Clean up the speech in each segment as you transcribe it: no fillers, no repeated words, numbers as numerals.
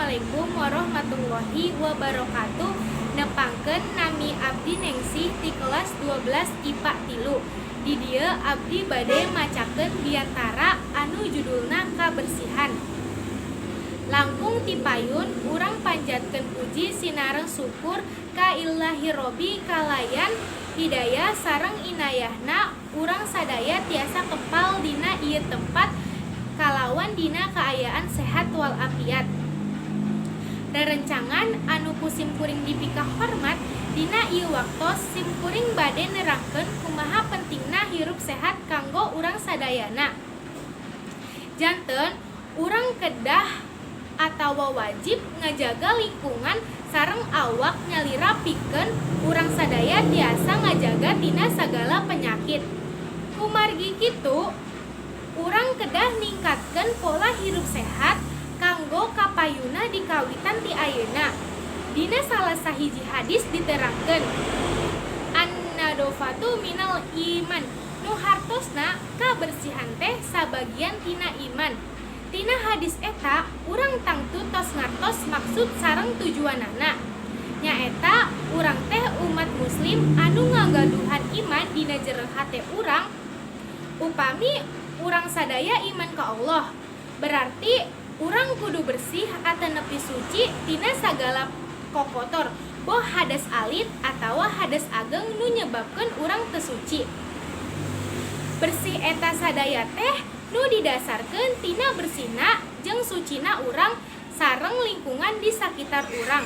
Assalamualaikum warahmatullahi wabarakatuh. Nepangkeun nami abdi Nengsih ti kelas 12 IPA 3. Di dieu abdi bade macakeun biantara anu judulna kabersihan. Langkung ti payun urang panjatkeun puji sinareng syukur ka Ilahi Robbi kalayan hidayah sareng inayahna urang sadaya tiasa kepal dina ieu tempat kalawan dina kaayaan sehat wal afiat. Rerencangan anu ku simkuring dipikah hormat dina ieu waktos simkuring bade nerangkeun kumaha pentingna hirup sehat kanggo urang sadayana. Janten urang kedah atawa wajib ngajaga lingkungan sareng awak nyalira pikeun urang sadaya tiasa ngajaga tina sagala penyakit. Kumargi kitu urang kedah ningkatkeun pola hirup sehat kanggo kapayuna di kawitan ti ayeuna. Dina salah sahiji hadis diterangkeun, an-nadofatu minal iman, nu hartosna kabersihan teh sabagian tina iman. Tina hadis eta urang tangtu tos ngartos maksud sareng tujuanana. Nyaeta urang teh umat muslim anu ngagaduhan iman dina jero hate urang. Upami urang sadaya iman ka Allah, berarti urang kudu bersih atau nepi suci tina sagala kokotor, boh hadas alit atawa hadas ageng nu nyebabkeun urang teu suci. Bersih eta sadaya teh nu didasarkeun tina bersihna jeung sucina urang sareng lingkungan di sakitar urang.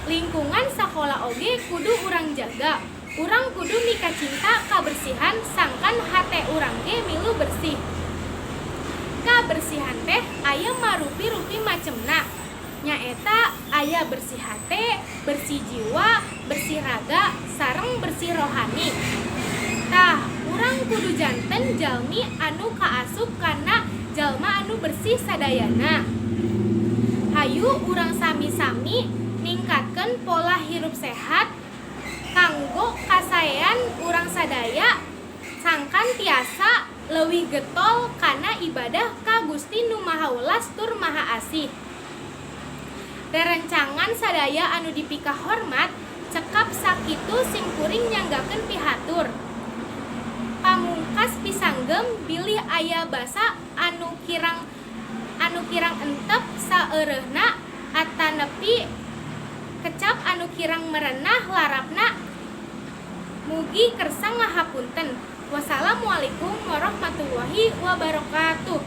Lingkungan sakola oge kudu urang jaga. Urang kudu mika cinta kabersihan sangkan hate urang ge milu bersih. Kabersihan teh aya marupi-rupi macemna. Nyaeta aya bersih hate, bersih jiwa, bersih raga, sareng bersih rohani. Tah, urang kudu janten jalmi anu kaasup kana jalma anu bersih sadayana. Hayu urang sami-sami ningkatkeun pola hirup sehat kanggo kasaean urang sadaya sangkan tiasa leuwih getol kana ibadah ka Gusti Nu Maha Welas tur Maha Asih. Rerencangan sadaya anu dipikah hormat cekap sakitu simkuring nyanggakeun pihatur. Pamungkas pisanggem bilih aya basa anu kirang entep saeureuna atanepi kecap anu kirang merenah larapna mugi kersa ngahapunten. Wassalamualaikum warahmatullahi wabarakatuh.